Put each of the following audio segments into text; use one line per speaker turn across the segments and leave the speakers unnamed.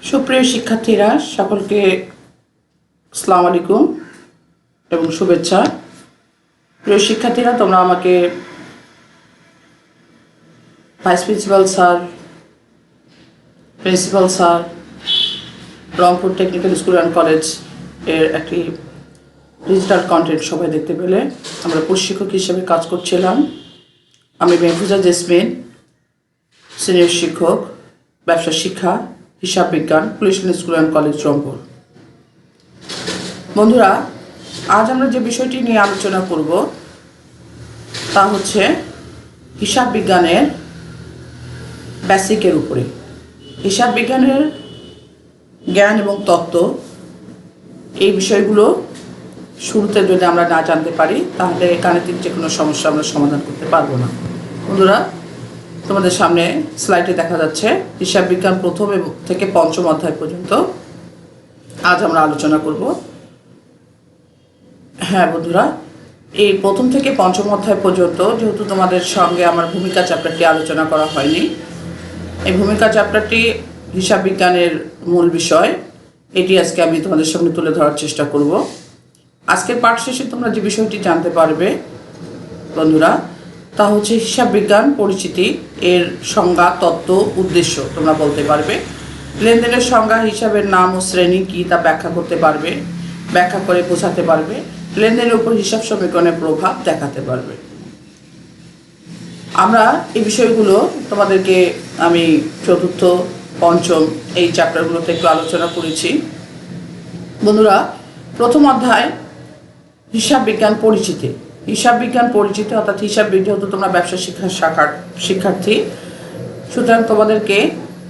সুপ্রিয় শিক্ষার্থীরা সকলকে আসসালামু আলাইকুম এবং শুভেচ্ছা। প্রিয় শিক্ষার্থীরা, তোমরা আমাকে vice principal sir, principal sir, Rangpur technical school and college এর একটি ডিজিটাল কন্টেন্ট সবাই দেখতে পেলে। আমরা প্রশিক্ষক হিসেবে কাজ করছিলাম। আমি মেহফুজা জেসমিন, সিনিয়র শিক্ষক, ব্যবসা শিক্ষা, হিসাব বিজ্ঞান, police school and college, Rangpur. বন্ধুরা, আজ আমরা যে বিষয়টি নিয়ে আলোচনা করব তা হচ্ছে হিসাব বিজ্ঞানের বেসিকের উপরে। হিসাব বিজ্ঞানের জ্ঞান এবং তত্ত্ব, এই বিষয়গুলো শুরুতে যদি আমরা না জানতে পারি তাহলে গাণিতিক যে কোনো সমস্যা আমরা সমাধান করতে পারবো না। বন্ধুরা, তোমাদের সামনে স্লাইডে দেখা যাচ্ছে হিসাব বিজ্ঞান প্রথম থেকে পঞ্চম অধ্যায় পর্যন্ত আজ আমরা আলোচনা করব। হ্যাঁ বন্ধুরা, এই প্রথম থেকে পঞ্চম অধ্যায় পর্যন্ত যেহেতু তোমাদের সঙ্গে আমার ভূমিকা চ্যাপ্টারটি আলোচনা করা হয়নি, এই ভূমিকা চ্যাপ্টারটি হিসাব বিজ্ঞানের মূল বিষয়, এটি আজকে আমি তোমাদের সামনে তুলে ধরার চেষ্টা করব। আজকের পাঠ শেষে তোমরা যে বিষয়টি জানতে পারবে বন্ধুরা, তা হচ্ছে হিসাব বিজ্ঞান পরিচিতি, এর সংজ্ঞা, তত্ত্ব, উদ্দেশ্য তোমরা বলতে পারবে। লেনদেনের সংজ্ঞা, হিসাবের নাম ও শ্রেণী কী তা ব্যাখ্যা করতে পারবে, ব্যাখ্যা করে বোঝাতে পারবে। লেনদেনের উপর হিসাব সমীকরণের প্রভাব দেখাতে পারবে। আমরা এই বিষয়গুলো তোমাদেরকে আমি চতুর্থ, পঞ্চম এই চ্যাপ্টারগুলোতে একটু আলোচনা করেছি। বন্ধুরা, প্রথম অধ্যায় হিসাব বিজ্ঞান পরিচিতি। হিসাব বিজ্ঞান পরিচিতি অর্থাৎ হিসাব বিজ্ঞান, যেহেতু তোমরা ব্যবসা শিক্ষা শাখার শিক্ষার্থী, সুতরাং তোমাদেরকে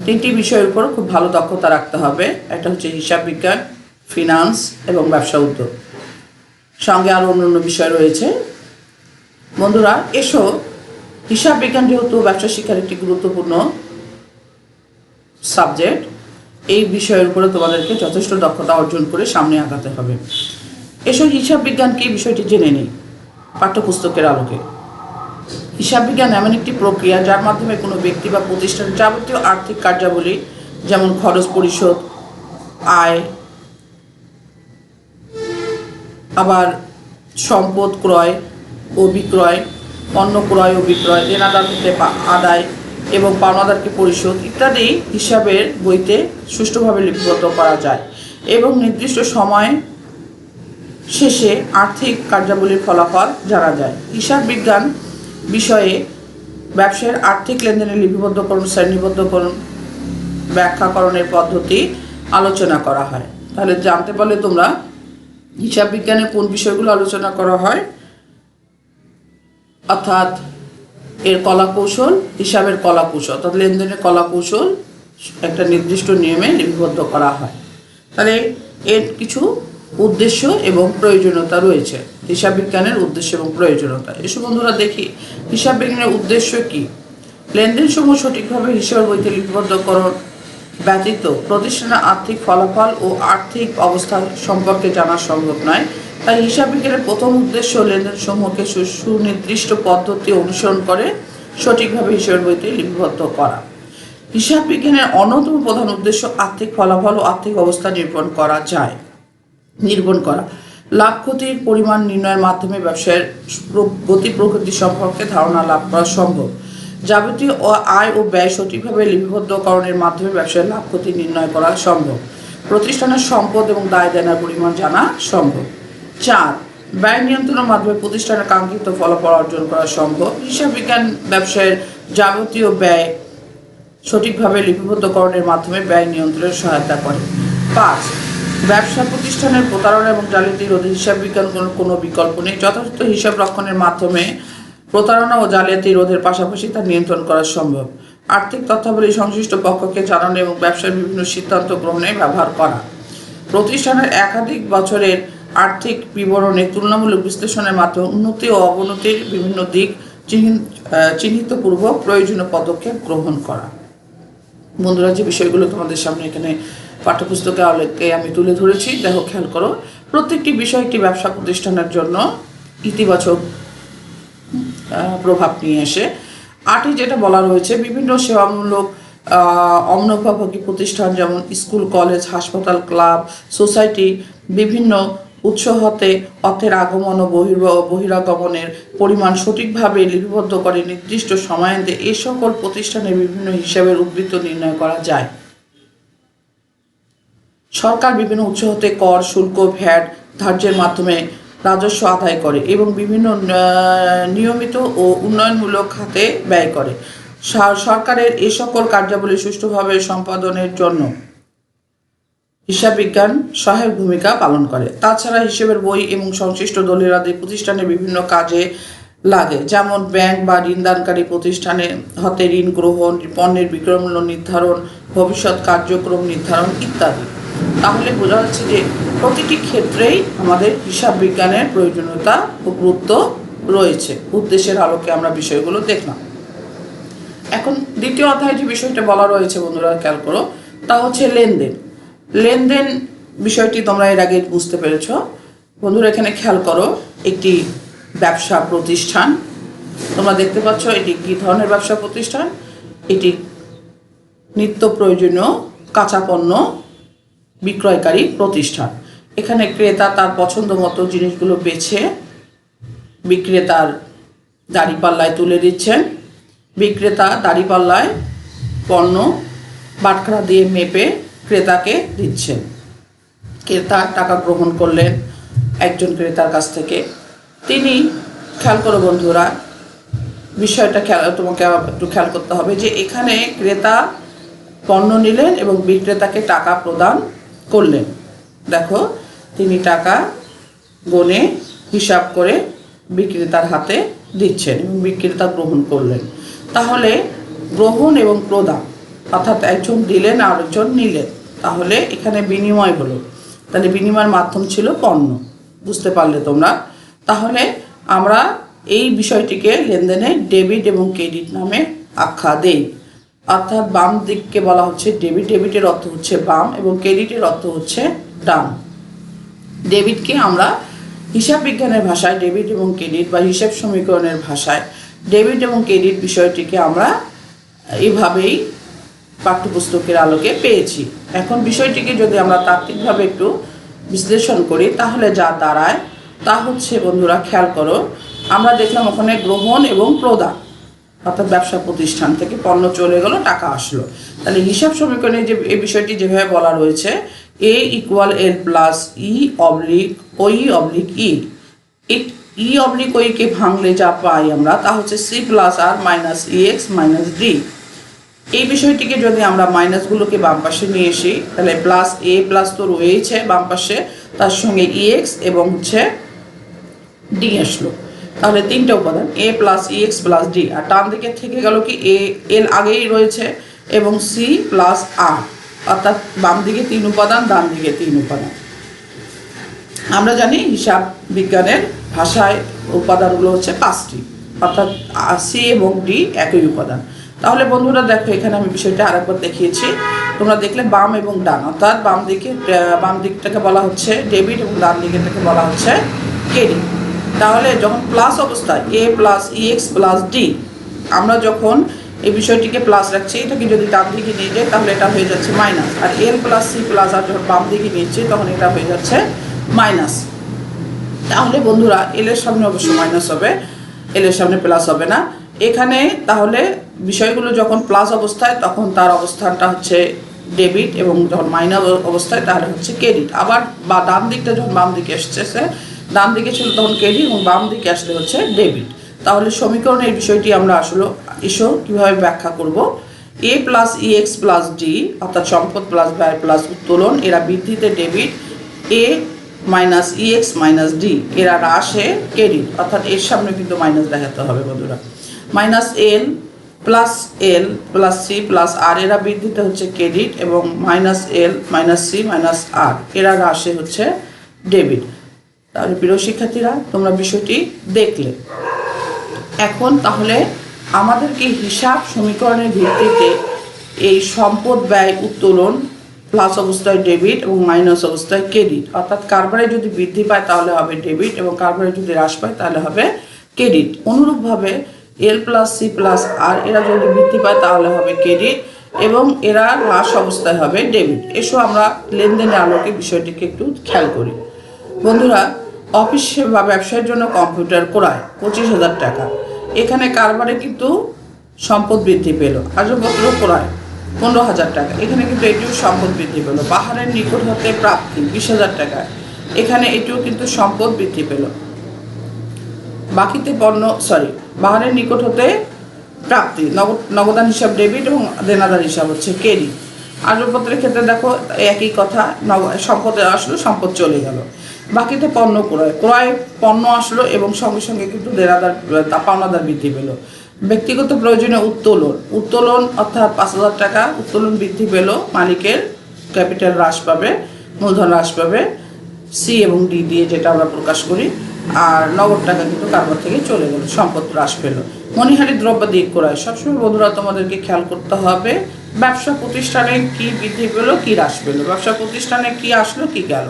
তিনটি বিষয়ের উপর খুব ভালো দক্ষতা রাখতে হবে। একটা হচ্ছে হিসাব বিজ্ঞান, ফিনান্স এবং ব্যবসা উদ্যোগ, সঙ্গে আরও অন্য অন্য বিষয় রয়েছে। বন্ধুরা এসো, হিসাব বিজ্ঞান যেহেতু ব্যবসা শিক্ষার একটি গুরুত্বপূর্ণ সাবজেক্ট, এই বিষয়ের উপরে তোমাদেরকে যথেষ্ট দক্ষতা অর্জন করে সামনে আগাতে হবে। এসো হিসাব বিজ্ঞান কি বিষয়টি জেনে নিই পাঠ্যপুস্তকের আলোকে। হিসাব বিজ্ঞান এমন একটি প্রক্রিয়া যার মাধ্যমে কোনো ব্যক্তি বা প্রতিষ্ঠানের যাবতীয় আর্থিক কার্যাবলী, যেমন খরচ পরিশোধ, আয়, আবার সম্পদ ক্রয় ও বিক্রয়, পণ্য ক্রয় ও বিক্রয়, দেনাদার হতে আদায় এবং পাওনাদারকে পরিশোধ ইত্যাদি হিসাবের বইতে সুষ্ঠুভাবে লিপিবদ্ধ করা যায় এবং নির্দিষ্ট সময় শেষে আর্থিক কার্যাবলীর ফলাফল জানা যায়। হিসাব বিজ্ঞান বিষয়ে ব্যবসায়ের আর্থিক লেনদেনের লিপিবদ্ধকরণ, শ্রেণীবদ্ধকরণ, ব্যাখ্যাকরণের পদ্ধতি আলোচনা করা হয়। তাহলে জানতে পারলে তোমরা হিসাব বিজ্ঞানে কোন বিষয়গুলো আলোচনা করা হয়, অর্থাৎ এর কলাকৌশল, হিসাবের কলাকৌশল অর্থাৎ লেনদেনের কলাকৌশল একটা নির্দিষ্ট নিয়মে লিপিবদ্ধ করা হয়। তাহলে এর কিছু উদ্দেশ্য এবং প্রয়োজনীয়তা রয়েছে। হিসাব বিজ্ঞানের উদ্দেশ্য এবং প্রয়োজনীয়তা, এসব বন্ধুরা দেখি হিসাব বিজ্ঞানের উদ্দেশ্য কি। লেনদেন সমূহ সঠিকভাবে হিসাবের বইতে লিপিবদ্ধকরণ ব্যতীত প্রতিষ্ঠানের আর্থিক ফলাফল ও আর্থিক অবস্থা সম্পর্কে জানা সম্ভব নয়। তাই হিসাব বিজ্ঞানের প্রথম উদ্দেশ্য লেনদেন সমূহকে সুনির্দিষ্ট পদ্ধতি অনুসরণ করে সঠিকভাবে হিসাবের বইতে লিপিবদ্ধ করা। হিসাব বিজ্ঞানের অন্যতম প্রধান উদ্দেশ্য আর্থিক ফলাফল ও আর্থিক অবস্থা নির্ভর করা, লাভ ক্ষতির পরিমাণ নির্ণয়ের মাধ্যমে ব্যবসায়ের গতি প্রকৃতি সম্পর্কে ধারণা লাভ করা সম্ভব। যাবতীয় আয় ও ব্যয় সঠিকভাবে লিপিবদ্ধকরণের মাধ্যমে ব্যবসায়ের লাভ ক্ষতি নির্ণয় করা সম্ভব। প্রতিষ্ঠানের সম্পদ এবং দায় দেনার পরিমাণ জানা সম্ভব। 4. ব্যয় নিয়ন্ত্রণের মাধ্যমে প্রতিষ্ঠানের কাঙ্ক্ষিত ফলাফল অর্জন করা সম্ভব। হিসাব বিজ্ঞান ব্যবসায়ের যাবতীয় ব্যয় সঠিকভাবে লিপিবদ্ধকরণের মাধ্যমে ব্যয় নিয়ন্ত্রণে সহায়তা করে। 5. ব্যবসা প্রতিষ্ঠানের প্রতারণা এবং জালিয়াতি রোধে হিসাব বিজ্ঞান কোনো বিকল্প নেই। যথাযথ হিসাব রক্ষণের মাধ্যমে প্রতারণা ও জালিয়াতি রোধের পাশাপাশি তা নিয়ন্ত্রণ করা সম্ভব। আর্থিক তথ্যাবলী সংশ্লিষ্ট পক্ষকে জানানো এবং ব্যবসার বিভিন্ন সিদ্ধান্ত গ্রহণে ব্যবহার করা। প্রতিষ্ঠানের একাধিক বছরের আর্থিক বিবরণে তুলনামূলক বিশ্লেষণের মাধ্যমে উন্নতি ও অবনতির বিভিন্ন দিক চিহ্নিতপূর্বক প্রয়োজনীয় পদক্ষেপ গ্রহণ করা। বন্ধুরা, যে বিষয়গুলো তোমাদের সামনে এখানে পাঠ্যপুস্তকে আলোকে আমি তুলে ধরেছি, দেখো খেয়াল করো, প্রত্যেকটি বিষয় একটি ব্যবসা প্রতিষ্ঠানের জন্য ইতিবাচক প্রভাব নিয়ে আসে। 8 যেটা বলা রয়েছে, বিভিন্ন সেবামূলক অমনোপভোগী প্রতিষ্ঠান যেমন স্কুল, কলেজ, হাসপাতাল, ক্লাব, সোসাইটি বিভিন্ন উৎস হতে অর্থের আগমন ও বহিরাগমনের পরিমাণ সঠিকভাবে লিপিবদ্ধ করে নির্দিষ্ট সময়ান্তে এই সকল প্রতিষ্ঠানের বিভিন্ন হিসাবের উদ্বৃত্ত নির্ণয় করা যায়। সরকার বিভিন্ন উৎস হতে কর, শুল্ক, ভ্যাট ধার্যের মাধ্যমে রাজস্ব আদায় করে এবং বিভিন্ন নিয়মিত ও উন্নয়নমূলক খাতে ব্যয় করে। সরকারের এই সকল কার্যাবলী সুষ্ঠুভাবে সম্পাদনের জন্য হিসাব বিজ্ঞান সহায়ক ভূমিকা পালন করে। তাছাড়া হিসেবের বই এবং সংশ্লিষ্ট দলিলাদি প্রতিষ্ঠানের বিভিন্ন কাজে লাগে, যেমন ব্যাংক বা ঋণদানকারী প্রতিষ্ঠানে হতে ঋণ গ্রহণ, পণ্যের বিক্রয় মূল্য নির্ধারণ, ভবিষ্যৎ কার্যক্রম নির্ধারণ ইত্যাদি। তাহলে বোঝা যাচ্ছে যে প্রতিটি ক্ষেত্রেই আমাদের হিসাব বিজ্ঞানের প্রয়োজনীয়তা ও গুরুত্ব রয়েছে। উদ্দেশ্যের আলোকে আমরা বিষয়গুলো দেখলাম। এখন দ্বিতীয় অধ্যায়ে যে বিষয়টা বলা রয়েছে বন্ধুরা খেয়াল করো, তা হচ্ছে লেনদেন। লেনদেন বিষয়টি তোমরা এর আগে বুঝতে পেরেছ। বন্ধুরা এখানে খেয়াল করো, একটি ব্যবসা প্রতিষ্ঠান তোমরা দেখতে পাচ্ছ। এটি কী ধরনের ব্যবসা প্রতিষ্ঠান? এটি নিত্য প্রয়োজনীয় কাঁচা পণ্য বিক্রয়কারী প্রতিষ্ঠান। এখানে ক্রেতা তার পছন্দ মতো জিনিসগুলো বেছে বিক্রেতার দাঁড়িপাল্লায় তুলে দিচ্ছেন। বিক্রেতা দাঁড়িপাল্লায় পণ্য বাটখারা দিয়ে মেপে ক্রেতাকে দিচ্ছেন। ক্রেতা টাকা গ্রহণ করলেন একজন ক্রেতার কাছ থেকে। তিনি খেয়াল করো বন্ধুরা, বিষয়টা তোমাকে একটু খেয়াল করতে হবে যে এখানে ক্রেতা পণ্য নিলেন এবং বিক্রেতাকে টাকা প্রদান করলেন। দেখো, তিনি টাকা গণে হিসাব করে বিক্রেতার হাতে দিচ্ছেন এবং বিক্রেতা গ্রহণ করলেন। তাহলে গ্রহণ এবং প্রদান, অর্থাৎ একজন দিলেন আর একজন নিলেন, তাহলে এখানে বিনিময় হলো। তাহলে বিনিময়ের মাধ্যম ছিল পণ্য। বুঝতে পারলে তোমরা? তাহলে আমরা এই বিষয়টিকে লেনদেনে ডেবিট এবং ক্রেডিট নামে আখ্যা দেই। অর্থাৎ বাম দিককে বলা হচ্ছে ডেবিট। ডেবিটের অর্থ হচ্ছে বাম এবং ক্রেডিটের অর্থ হচ্ছে ডান। ডেবিটকে আমরা হিসাব বিজ্ঞানের ভাষায় ডেবিট এবং ক্রেডিট বা হিসাব সমীকরণের ভাষায় ডেবিট এবং ক্রেডিট বিষয়টিকে আমরা এইভাবেই পাঠ্যপুস্তকের আলোকে পেয়েছি। এখন বিষয়টিকে যদি আমরা তাত্ত্বিকভাবে একটু বিশ্লেষণ করি তাহলে যা দাঁড়ায় তা হচ্ছে বন্ধুরা খেয়াল করো, আমরা দেখলাম ওখানে গ্রহণ এবং প্রদান, অর্থাৎ ব্যবসা প্রতিষ্ঠান থেকে পণ্য চলে গেল, টাকা আসলো। তাহলে হিসাব সমীকরণে যে এই বিষয়টি যেভাবে বলা রয়েছে, A = L + E / OE / E। E / OE কে ভাঙলে যা পাই আমরা তা হচ্ছে C + R - EX - D। এই বিষয়টিকে যদি আমরা মাইনাসগুলোকে বাম পাশে নিয়ে আসি তাহলে +A প্লাস তো রয়েছে বাম পাশে, তার সঙ্গে EX এবং হচ্ছে D আসলো। তাহলে তিনটে উপাদান A + EX + D। আর ডান দিকে থেকে গেল কি L আগেই রয়েছে এবং C + R, অর্থাৎ বাম দিকে 3 উপাদান, ডান দিকে 3 উপাদান। আমরা জানি হিসাব বিজ্ঞানের ভাষায় উপাদানগুলো হচ্ছে 5টি, অর্থাৎ C এবং D একই উপাদান। তাহলে বন্ধুরা দেখো, এখানে আমি বিষয়টা আরেকবার দেখিয়েছি। তোমরা দেখলে বাম এবং ডান, অর্থাৎ বাম দিকটাকে বলা হচ্ছে ডেবিট এবং ডান দিকটাকে বলা হচ্ছে ক্রেডিট। তাহলে যখন প্লাস অবস্থায় A + EX + D, আমরা যখন এই বিষয়টিকে প্লাস রাখছি, এটাকে যদি ডান দিকে নিয়ে যাই তাহলে এটা হয়ে যাচ্ছে মাইনাস। আর L + C + R যখন বাম দিকে নিচ্ছি তখন এটা হয়ে যাচ্ছে মাইনাস। তাহলে বন্ধুরা L এর সামনে অবশ্যই মাইনাস হবে, L এর সামনে প্লাস হবে না এখানে। তাহলে বিষয়গুলো যখন প্লাস অবস্থায় তখন তার অবস্থানটা হচ্ছে ডেবিট এবং যখন মাইনাস অবস্থায় তাহলে হচ্ছে ক্রেডিট। আবার বা ডান দিকটা যখন বাম দিকে এসেছে, ডান দিকে ছিল তখন ক্রেডিট এবং বাম দিকে আসলে হচ্ছে ডেবিট। তাহলে সমীকরণে এই বিষয়টি আমরা আসলে কীভাবে ব্যাখ্যা করব? A + EX + D, অর্থাৎ সম্পদ প্লাস ব্যয় প্লাস উত্তোলন, এরা বৃদ্ধিতে ডেবিট। A - EX - D, এরা হ্রাসে ক্রেডিট, অর্থাৎ এর সামনে কিন্তু মাইনাস দেখাতে হবে বন্ধুরা। -L + L + C + R, এরা বৃদ্ধিতে হচ্ছে ক্রেডিট এবং -L - C - R, এরা হ্রাসে হচ্ছে ডেবিট। তাহলে প্রিয় শিক্ষার্থীরা, তোমরা বিষয়টি দেখলে। এখন তাহলে আমাদেরকে হিসাব সমীকরণের ভিত্তিতে এই সম্পদ ব্যয় উত্তোলন প্লাস অবস্থায় ডেবিট এবং মাইনাস অবস্থায় ক্রেডিট, অর্থাৎ কারবারে যদি বৃদ্ধি পায় তাহলে হবে ডেবিট এবং কারবারে যদি হ্রাস পায় তাহলে হবে ক্রেডিট। অনুরূপভাবে L + C + R, এরা যদি বৃদ্ধি পায় তাহলে হবে ক্রেডিট এবং এরা লাশ অবস্থায় হবে ডেবিট। এসো আমরা লেনদেনের আলোকে বিষয়টিকে একটু খেয়াল করি। বন্ধুরা, অফিস বা ব্যবসায়ের জন্য কম্পিউটার ক্রয় 25,000 টাকা। এখানে কারবারে কিন্তু সম্পদ বৃদ্ধি পেল। আসবাবপত্র ক্রয় 15,000 টাকা। এখানে কিন্তু এটিও সম্পদ বৃদ্ধি পেল। পাহাড়ের নিকট হতে প্রাপ্তি 20,000 টাকা। এখানে এটিও কিন্তু সম্পদ বৃদ্ধি পেল। বাকিতে পাহাড়ের নিকট হতে প্রাপ্তি নগদান হিসাব ডেবিট এবং দেনাদার হিসাব হচ্ছে ক্রেডিট। আসবাবপত্রের ক্ষেত্রে দেখো একই কথা, সম্পদে আসলো, সম্পদ চলে গেল। বাকিতে পণ্য ক্রয় পণ্য আসলো এবং সঙ্গে সঙ্গে কিন্তু পাওনাদার বৃদ্ধি পেল। ব্যক্তিগত প্রয়োজনে উত্তোলন অর্থাৎ 5,000 টাকা উত্তোলন বৃদ্ধি পেল। মালিকের ক্যাপিটাল হ্রাস পাবে, মূলধন হ্রাস পাবে, সি এবং ডি দিয়ে যেটা আমরা প্রকাশ করি। আর নগদ টাকা কিন্তু কারবার থেকে চলে গেল, সম্পদ হ্রাস পেল। মণিহারি দ্রব্যাদি ক্রয়, সবসময় বন্ধুরা তোমাদেরকে খেয়াল করতে হবে ব্যবসা প্রতিষ্ঠানে কি বৃদ্ধি পেলো কি হ্রাস পেলো, ব্যবসা প্রতিষ্ঠানে কি আসলো কি গেল।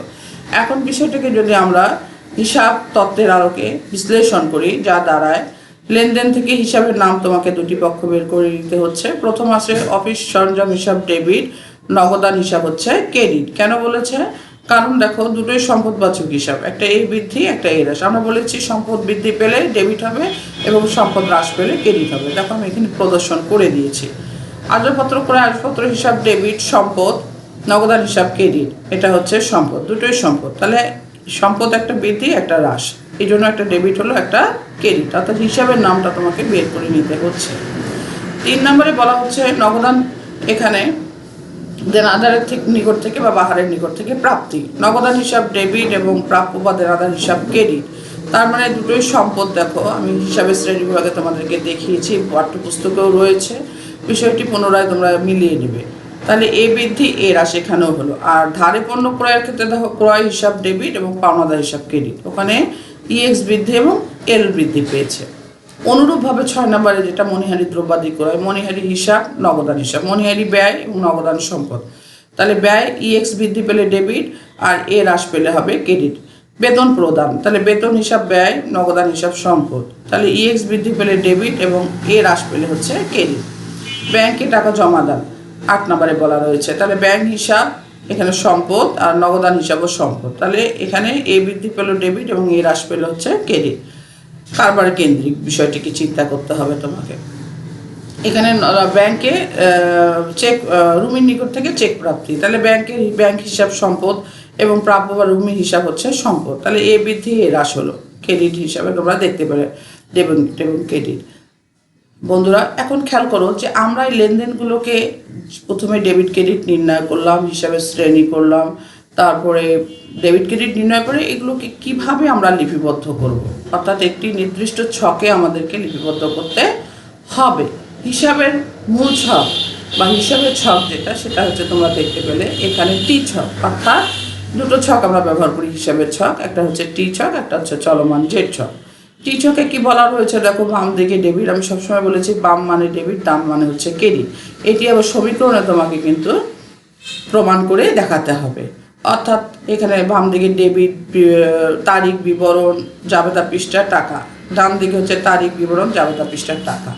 এখন বিষয়টাকে যদি আমরা হিসাব তত্ত্বের আলোকে বিশ্লেষণ করি, যা দাঁড়ায় লেনদেন থেকে হিসাবের নাম তোমাকে দুটি পক্ষ বের করে নিতে হচ্ছে। প্রথম আছে অফিস সরঞ্জাম হিসাব ডেবিট, নগদান হিসাব হচ্ছে ক্রেডিট। কেন বলেছে? কারণ দেখো দুটোই সম্পদবাচক হিসাব, একটা এ বৃদ্ধি একটা এ হ্রাস। আমরা বলেছি সম্পদ বৃদ্ধি পেলে ডেবিট হবে এবং সম্পদ হ্রাস পেলে ক্রেডিট হবে। দেখো আমি এখানে প্রদর্শন করে দিয়েছি। আসবাবপত্র ক্রয় আসবাবপত্র হিসাব ডেবিট, সম্পদ নগদান হিসাব ক্রেডিট। এটা হচ্ছে সম্পদ, দুটোই সম্পদ। তাহলে সম্পদ একটা বৃদ্ধি একটা হ্রাস, এই জন্য একটা ডেবিট হলো একটা ক্রেডিট, অর্থাৎ হিসাবের নামটা তোমাকে বের করে নিতে হচ্ছে। 3 নম্বরে বলা হচ্ছে নগদান। এখানে দেনাদারের নিকট থেকে বা বাহারের নিকট থেকে প্রাপ্তি। নগদান হিসাব ডেবিট এবং প্রাপ্য বা দেনাদার হিসাব ক্রেডিট। তার মানে দুটোই সম্পদ। দেখো আমি হিসাবের শ্রেণী বিভাগে তোমাদেরকে দেখিয়েছি, পাঠ্যপুস্তকেও রয়েছে, বিষয়টি পুনরায় তোমরা মিলিয়ে নেবে। তাহলে এ বৃদ্ধি এ হ্রাস এখানেও হলো। আর ধারে পণ্য ক্রয়ের ক্ষেত্রে দেখো ক্রয় হিসাব ডেবিট এবং পাওনাদার হিসাব ক্রেডিট, ওখানে ইএক্স বৃদ্ধি এবং এল বৃদ্ধি পেয়েছে। অনুরূপভাবে 6 নম্বরে যেটা মণিহারি দ্রব্যাদি ক্রয়, মণিহারি হিসাব নগদান হিসাব, মণিহারি ব্যয় এবং নগদান সম্পদ। তাহলে ব্যয় ইএক্স বৃদ্ধি পেলে ডেবিট আর এ হ্রাস পেলে হবে ক্রেডিট। বেতন প্রদান, তাহলে বেতন হিসাব ব্যয়, নগদান হিসাব সম্পদ। তাহলে ইএক্স বৃদ্ধি পেলে ডেবিট এবং এ হ্রাস পেলে হচ্ছে ক্রেডিট। ব্যাংকে টাকা জমা দান 8 নম্বরে বলা রয়েছে। তাহলে ব্যাংক হিসাব এখানে সম্পদ আর নগদান হিসাবও সম্পদ। তাহলে এখানে এ বৃদ্ধি পেল ডেবিট এবং এ হ্রাস পেলে হচ্ছে ক্রেডিট। কারবার কেন্দ্রিক বিষয়টিকে চিন্তা করতে হবে তোমাকে। এখানে ব্যাংকে চেক, রুমির নিকট থেকে চেক প্রাপ্তি। তাহলে ব্যাংক হিসাব সম্পদ এবং প্রাপ্য বা রুমির হিসাব হচ্ছে সম্পদ। তাহলে এ বৃদ্ধি এ হ্রাস হলো ক্রেডিট হিসাবে তোমরা দেখতে পারে, ডেবিট এবং ক্রেডিট। বন্ধুরা এখন খেয়াল করো যে আমরা এই লেনদেনগুলোকে প্রথমে ডেবিট ক্রেডিট নির্ণয় করলাম, হিসাবের শ্রেণী করলাম, তারপরে ডেবিট ক্রেডিট নির্ণয় করে এগুলোকে কিভাবে আমরা লিপিবদ্ধ করব, অর্থাৎ একটি নির্দিষ্ট ছকে আমাদেরকে লিপিবদ্ধ করতে হবে। হিসাবের মূল ছক বা হিসাবের ছক যেটা, সেটা হচ্ছে তোমরা দেখতে পেলে এখানে টি ছক, অর্থাৎ দুটো ছক আমরা ব্যবহার করি হিসাবের ছক, একটা হচ্ছে টি ছক, একটা হচ্ছে চলমান জেড ছক। টি ছকে কি বলা রয়েছে দেখো, বাম দিকে ডেবিট, আমি সবসময় বলেছি বাম মানে ডেবিট, ডান মানে হচ্ছে ক্রেডিট। এটি আবার সমীকরণে তোমাকে কিন্তু প্রমাণ করে দেখাতে হবে। অর্থাৎ এখানে বাম দিকে ডেবিট, তারিখ বিবরণ, জাবেদা পৃষ্ঠার টাকা, ডান দিকে হচ্ছে তারিখ বিবরণ, জাবেদা পৃষ্ঠার টাকা।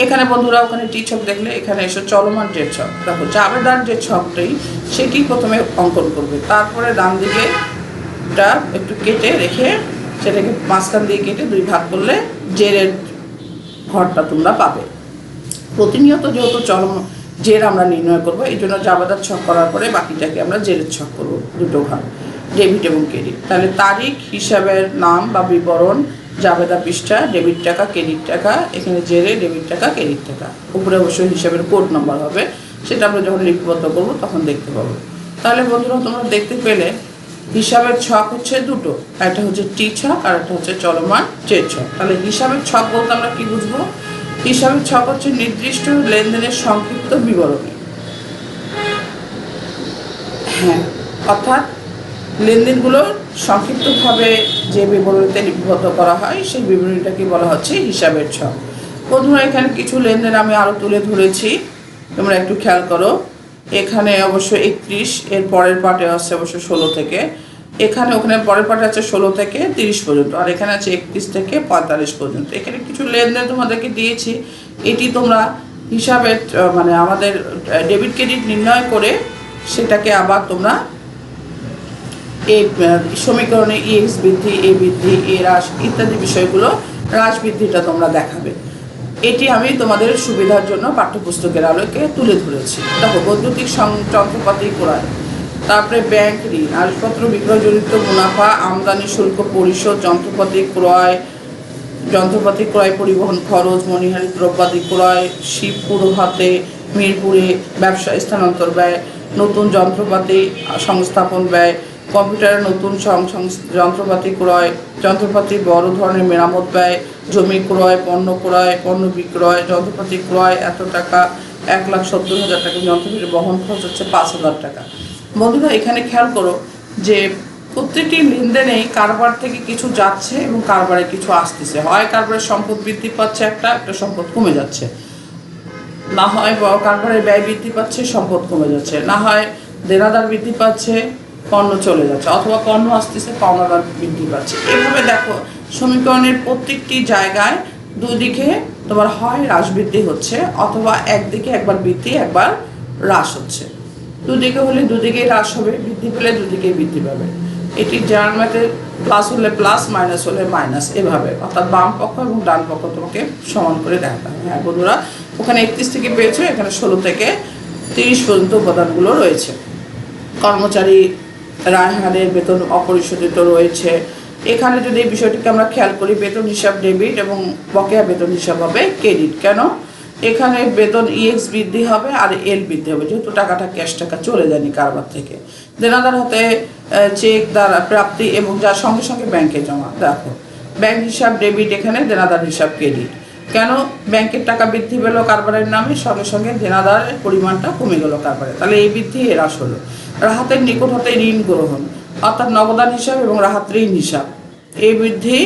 এখানে বন্ধুরা ওখানে টি ছক দেখলে এখানে এসে চলমান যে ছক, দেখো জাবেদার যে ছকটাই সেটি প্রথমে অঙ্কন করবে, তারপরে ডান দিকে একটু কেটে রেখে সেটাকে মাঝখান দিয়ে কেটে 2 ভাগ করলে জেরের ঘরটা তোমরা পাবে। প্রতিনিয়ত যেহেতু জের আমরা নির্ণয় করবো, এই জন্য জাবেদার ছক করার পরে বাকিটাকে আমরা জেরের ছক করবো, দুটো ঘর ডেবিট এবং ক্রেডিট। তাহলে তারিখ, হিসাবের নাম বা বিবরণ, জাবেদা পৃষ্ঠা, ডেবিট টাকা ক্রেডিট টাকা, এখানে জেরে ডেবিট টাকা ক্রেডিট টাকা, উপরে অবশ্যই হিসাবের কোড নাম্বার হবে, সেটা আমরা যখন লিপিবদ্ধ করবো তখন দেখতে পাবো। তাহলে বন্ধুরা তোমরা দেখতে পেলে হিসাবের ছক হচ্ছে দুটো, একটা হচ্ছে টি ছক আর একটা হচ্ছে চলমান জেড ছক। তাহলে হিসাবের ছক বলতে আমরা কি বুঝবো? হিসাবের ছক হচ্ছে নির্দিষ্ট লেনদেনের সংক্ষিপ্ত বিবরণী। হ্যাঁ, অর্থাৎ লেনদেনগুলো সংক্ষিপ্তভাবে যে বিবরণীতে লিপিবদ্ধ করা হয় সেই বিবরণীটাকে বলা হচ্ছে হিসাবের ছক। বন্ধুরা এখানে কিছু লেনদেন আমি আরও তুলে ধরেছি, তোমরা একটু খেয়াল করো। এখানে অবশ্য 31, এর পরের পার্টে আছে অবশ্য 16 থেকে, এখানে ওখানে পরের পার্টে আছে 16 থেকে 30 পর্যন্ত, আর এখানে আছে 31 থেকে 45 পর্যন্ত। এখানে কিছু লেনদেন তোমাদেরকে দিয়েছি, এটি তোমরা হিসাবের মানে আমাদের ডেবিট ক্রেডিট নির্ণয় করে সেটাকে আবার তোমরা এই সমীকরণে ইএক্স বৃদ্ধি, এ বৃদ্ধি, এ হ্রাস ইত্যাদি বিষয়গুলো হ্রাস বৃদ্ধিটা তোমরা দেখাবে। এটি আমি তোমাদের সুবিধার জন্য পাঠ্যপুস্তকের আলোকে তুলে ধরেছি। দেখো, বৈদ্যুতিক যন্ত্রপাতি ক্রয়, তারপরে ব্যাংক ঋণ, আসবাবপত্র বিক্রয়জনিত মুনাফা, আমদানি শুল্ক পরিশোধ, যন্ত্রপাতি ক্রয়, পরিবহন খরচ, মণিহারি দ্রব্যাদি ক্রয়, শিবপুর হাতে, মিরপুরে ব্যবসা স্থানান্তর ব্যয়, নতুন যন্ত্রপাতি সংস্থাপন ব্যয়, কম্পিউটারের নতুন যন্ত্রপাতি ক্রয়, যন্ত্রপাতি বড় ধরনের মেরামত ব্যয়, জমি ক্রয়, পণ্য বিক্রয়, যন্ত্রপাতি ক্রয় এত টাকা, 1,70,000 টাকা, যন্ত্রপাতি বহন খরচ হচ্ছে 5,000 টাকা। বন্ধুরা, এখানে খেয়াল করো যে প্রত্যেকটি লেনদেনেই কারবার থেকে কিছু যাচ্ছে এবং কারবারে কিছু আসতেছে। হয় কারবারের সম্পদ বৃদ্ধি পাচ্ছে, একটা সম্পদ কমে যাচ্ছে, না হয় কারবারের ব্যয় বৃদ্ধি পাচ্ছে, সম্পদ কমে যাচ্ছে, না হয় দেনাদার বৃদ্ধি পাচ্ছে, পণ্য চলে যাচ্ছে, অথবা পণ্য আসতেছে, পাওনাদার বৃদ্ধি পাচ্ছে। এভাবে দেখো, সমীকরণের প্রত্যেকটি জায়গায় দুদিকে তোমার হয় হ্রাস বৃদ্ধি হচ্ছে, অথবা একদিকে একবার বৃদ্ধি একবার হ্রাস হচ্ছে। দুদিকে হলে দুদিকেই হ্রাস হবে, বৃদ্ধি পেলে দুদিকেই বৃদ্ধি পাবে। এটি জার্নাল ম্যাথে প্লাস হলে প্লাস, মাইনাস হলে মাইনাস, এভাবে অর্থাৎ বাম পক্ষ এবং ডান পক্ষ তোমাকে সমান করে দেখাতে হবে। হ্যাঁ বন্ধুরা, ওখানে 31 থেকে পেয়েছো, এখানে 16 থেকে 30 পর্যন্ত উপাদানগুলো রয়েছে। কর্মচারী রায়হানের বেতন অপরিশোধিত রয়েছে। এখানে যদি এই বিষয়টিকে আমরা খেয়াল করি, বেতন হিসাব ডেবিট এবং বকেয়া বেতন হিসাব হবে ক্রেডিট। কেন? এখানে বেতন ইএক্স বৃদ্ধি হবে আর এল বৃদ্ধি হবে, যেহেতু টাকাটা ক্যাশ টাকা চলে যায়নি কারবার থেকে। দেনাদার হতে চেক দ্বারা প্রাপ্তি এবং যার সঙ্গে সঙ্গে ব্যাংকে জমা। দেখো, ব্যাংক হিসাব ডেবিট, এখানে দেনাদার হিসাব ক্রেডিট। কেন? ব্যাংকের টাকা বৃদ্ধি পেল কারবারের নামে, সঙ্গে সঙ্গে দেনাদারের পরিমাণটা কমে গেল কারবারে, তাহলে এই বৃদ্ধি এ হ্রাস হলো। রাহাতের নিকট হতে ঋণ গ্রহণ, অর্থাৎ নগদান হিসাব এবং রাহাত ঋণ হিসাব, এই বৃদ্ধি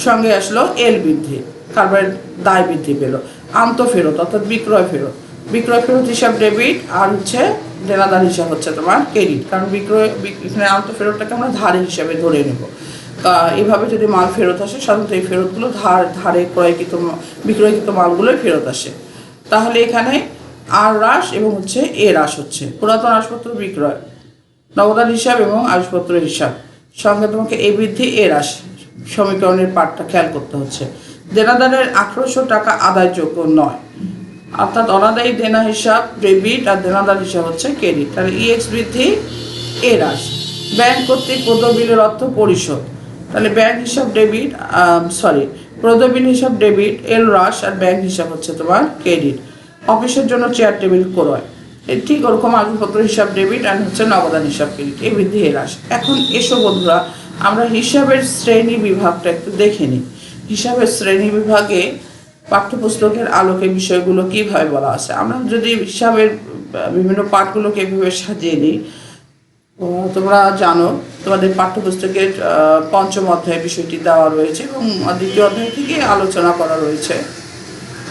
সঙ্গে আসলো এল বৃদ্ধি, কারবারের দায় বৃদ্ধি পেল। আন্তঃফেরত অর্থাৎ বিক্রয় ফেরত হিসাব ডেবিট, আর হচ্ছে দেনাদার হিসাব হচ্ছে তোমার ক্রেডিট। কারণ এখানে আন্তঃফেরতটাকে আমরা ধারে হিসাবে ধরে নেব। এভাবে যদি মাল ফেরত আসে, সাধারণত এই ফেরতগুলো ধারে বিক্রয়কৃত মালগুলোই ফেরত আসে। তাহলে এখানে আর হ্রাস এবং হচ্ছে এ হ্রাস হচ্ছে। পুরাতন আসবাবপত্র বিক্রয়, নগদান হিসাব এবং আসবাবপত্রের হিসাব, সঙ্গে তোমাকে এ বৃদ্ধি এ হ্রাস, সমীকরণের পার্টটা খেয়াল করতে হচ্ছে। দেনাদারের 1800 টাকা আদায়যোগ্য নয়, অর্থাৎ অনাদায়ী দেনা হিসাব ডেবিট আর দেনাদার হিসাব হচ্ছে ক্রেডিট। তাহলে ইএক্স বৃদ্ধি এ হ্রাস। ব্যাংক কর্তৃক প্রদত্ত বিলের অর্থ পরিশোধ, তাহলে ব্যাংক হিসাব ডেবিট, প্রদত্ত বিল হিসাব ডেবিট, এল হ্রাস, আর ব্যাংক হিসাব হচ্ছে তোমার ক্রেডিট। অফিসের জন্য চেয়ার টেবিল ক্রয়, ঠিক ওরকম আসবাবপত্র হিসাব ডেবিট আর হচ্ছে নগদান হিসাব ক্রেডিট, এই বৃদ্ধি এ হ্রাস। এখন এসো বন্ধুরা, আমরা হিসাবের শ্রেণী বিভাগটা একটু দেখে নিই। হিসাবের শ্রেণী বিভাগে পাঠ্যপুস্তকের আলোকে বিষয়গুলো কীভাবে বলা আছে। আমরা যদি হিসাবের বিভিন্ন পাঠগুলোকে এভাবে সাজিয়ে নিই, তোমরা জানো তোমাদের পাঠ্যপুস্তকের 5ম অধ্যায়ে বিষয়টি দেওয়া রয়েছে এবং 2য় অধ্যায় থেকে আলোচনা করা রয়েছে।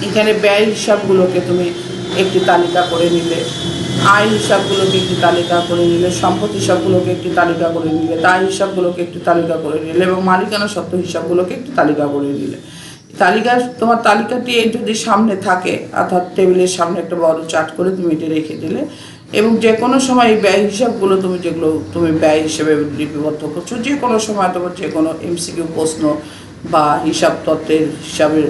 এখানে ব্যয় হিসাবগুলোকে তুমি একটি তালিকা করে নিলে, আয় হিসাবগুলোকে একটি তালিকা করে নিলে, সম্পদ হিসাবগুলোকে একটি তালিকা করে নিলে, দায় হিসাবগুলোকে একটি তালিকা করে নিলে এবং মালিকানা সত্ত্ব হিসাবগুলোকে একটি তালিকা করে নিলে। তোমার তালিকাটি যদি সামনে থাকে, অর্থাৎ টেবিলের সামনে একটা বড় চার্ট করে তুমি এটি রেখে দিলে, এবং যে কোনো সময় এই ব্যয় হিসাবগুলো যেগুলো তুমি ব্যয় হিসেবে লিপিবদ্ধ করছো, যে কোনো সময় তোমার যে কোনো এমসিকিউ প্রশ্ন বা হিসাব তত্ত্বের হিসাবের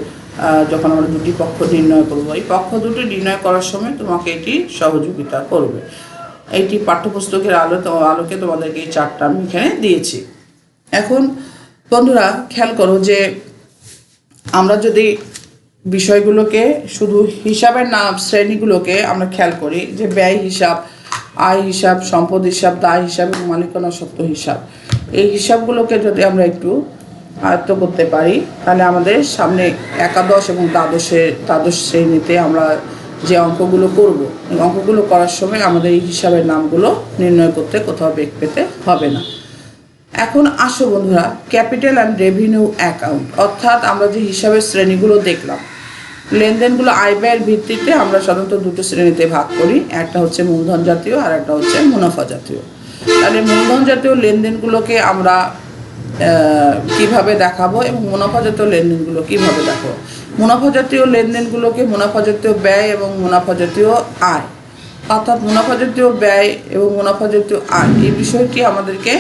যখন আমরা দুটি পক্ষ নির্ণয় করবো, এই পক্ষ দুটি নির্ণয় করার সময় তোমাকে এটি সহযোগিতা করবে। এইটি পাঠ্যপুস্তকের আলোকে তোমাদেরকে এই চার্টটা আমি এখানে দিয়েছি। এখন বন্ধুরা খেয়াল করো যে আমরা যদি বিষয়গুলোকে শুধু হিসাবের শ্রেণীগুলোকে আমরা খেয়াল করি, যে ব্যয় হিসাব, আয় হিসাব, সম্পদ হিসাব, দায় হিসাব এবং মালিকানা সত্ত্ব হিসাব, এই হিসাবগুলোকে যদি আমরা একটু আয়ত্ত করতে পারি, তাহলে আমাদের সামনে একাদশ এবং দ্বাদশ শ্রেণীতে আমরা যে অঙ্কগুলো করব, এই অঙ্কগুলো করার সময় আমাদের এই হিসাবের নামগুলো নির্ণয় করতে কোথাও বেগ পেতে হবে না। এখন আসো বন্ধুরা, ক্যাপিটাল অ্যান্ড রেভিনিউ অ্যাকাউন্ট, অর্থাৎ আমরা যে হিসাবের শ্রেণীগুলো দেখলাম, লেনদেনগুলো আয় ব্যয়ের ভিত্তিতে আমরা সাধারণত দুটো শ্রেণীতে ভাগ করি, একটা হচ্ছে মূলধন জাতীয় আর একটা হচ্ছে মুনাফা জাতীয়। তাহলে মূলধন জাতীয় লেনদেনগুলোকে আমরা কিভাবে দেখাবো এবং মুনাফা জাতীয় লেনদেনগুলো কিভাবে দেখাবো, মুনাফা জাতীয় লেনদেনগুলোকে মুনাফা জাতীয় ব্যয় এবং মুনাফা জাতীয় আয়, অর্থাৎ মুনাফা জাতীয় ব্যয় এবং মুনাফা জাতীয় আয় এই বিষয়টি আমাদেরকে,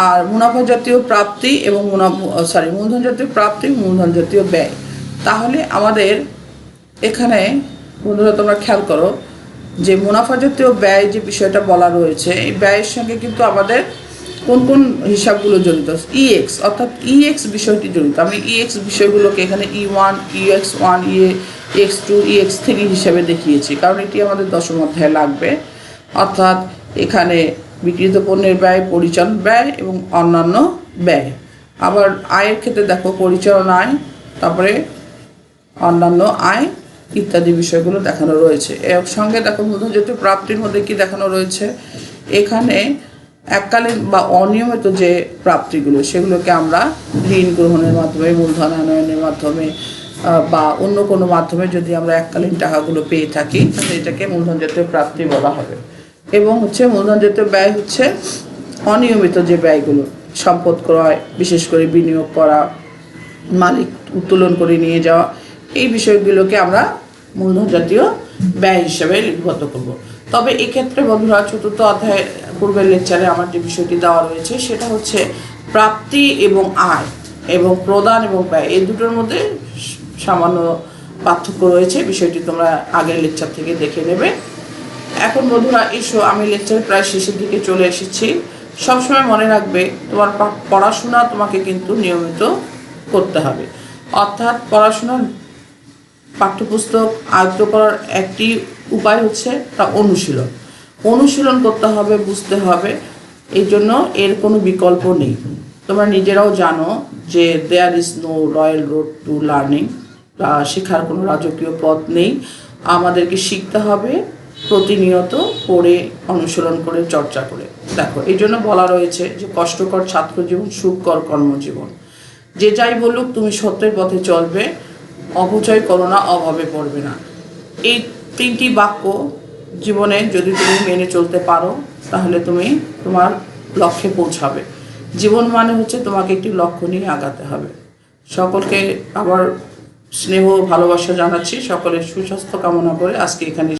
আর মুনাফা জাতীয় প্রাপ্তি এবং মূলধন জাতীয় প্রাপ্তি, মূলধন জাতীয় ব্যয়। তাহলে আমাদের এখানে বন্ধুরা তোমরা খেয়াল করো যে মুনাফা জাতীয় ব্যয় যে বিষয়টা বলা রয়েছে, এই ব্যয়ের সঙ্গে কিন্তু আমাদের কোন কোন হিসাবগুলো জড়িত, ইএক্স অর্থাৎ ইএক্স বিষয়টি জড়িত। আমি ইএক্স বিষয়গুলোকে এখানে E1, EX1, EX2, EX3 হিসাবে দেখিয়েছি, কারণ এটি আমাদের দশম অধ্যায়ে লাগবে। অর্থাৎ এখানে বিক্রিত পণ্যের ব্যয়, পরিচালন ব্যয় এবং অন্যান্য ব্যয়। আবার আয়ের ক্ষেত্রে দেখো পরিচালন আয়, তারপরে অন্যান্য আয় ইত্যাদি বিষয়গুলো দেখানো রয়েছে। এর সঙ্গে দেখো মূলধন জাতীয় প্রাপ্তির মধ্যে কি দেখানো রয়েছে, এখানে এককালীন বা অনিয়মিত যে প্রাপ্তিগুলো সেগুলোকে আমরা ঋণ গ্রহণের মাধ্যমে, মূলধন আনয়নের মাধ্যমে বা অন্য কোনো মাধ্যমে যদি আমরা এককালীন টাকাগুলো পেয়ে থাকি তাহলে এটাকে মূলধন জাতীয় প্রাপ্তি বলা হবে। এবং মূলধন জাতীয় ব্যয় হচ্ছে অনিয়মিত যে ব্যয়গুলো, সম্পদ ক্রয়, বিশেষ করে বিনিয়োগ করা, মালিক উত্তোলন করে নিয়ে যাওয়া, এই বিষয়গুলোকে আমরা মূলধন জাতীয় ব্যয় হিসেবে লিপিবদ্ধ করব। তবে এক্ষেত্রে বন্ধুরা চতুর্থ অধ্যায়ের পূর্বের লেকচারে আমার যে বিষয়টি দেওয়া রয়েছে সেটা হচ্ছে প্রাপ্তি এবং আয় এবং প্রদান এবং ব্যয়, এই দুটোর মধ্যে সামান্য পার্থক্য রয়েছে। বিষয়টি তোমরা আগের লেকচার থেকে দেখে নেবে। এখন বন্ধুরা এসো, আমি লেকচারের প্রায় শেষের দিকে চলে এসেছি। সবসময় মনে রাখবে তোমার পড়াশোনা তোমাকে কিন্তু নিয়মিত করতে হবে। অর্থাৎ পড়াশোনার পাঠ্যপুস্তক আয়ত্ত করার একটি উপায় হচ্ছে তা অনুশীলন করতে হবে, বুঝতে হবে। এই জন্য এর কোনো বিকল্প নেই। তোমরা নিজেরাও জানো যে there is no royal road to learning, শেখার কোনো রাজকীয় পথ নেই। আমাদেরকে শিখতে হবে প্রতিনিয়ত পড়ে, অনুশীলন করে, চর্চা করে। দেখো এই জন্য বলা রয়েছে যে কষ্টকর ছাত্র জীবন, সুখকর কর্মজীবন। যে যাই বলুক তুমি সত্যের পথে চলবে, অপচয় করো না, অভাবে পড়বে না। এই তিনটি বাক্য জীবনে যদি তুমি মেনে চলতে পারো তাহলে তুমি তোমার লক্ষ্যে পৌঁছাবে। জীবন মানে হচ্ছে তোমাকে একটি লক্ষ্য নিয়ে আগাতে হবে। সকলকে আবার স্নেহ ভালোবাসা জানাচ্ছি, সকলের সুস্বাস্থ্য কামনা করে আজকে এখানে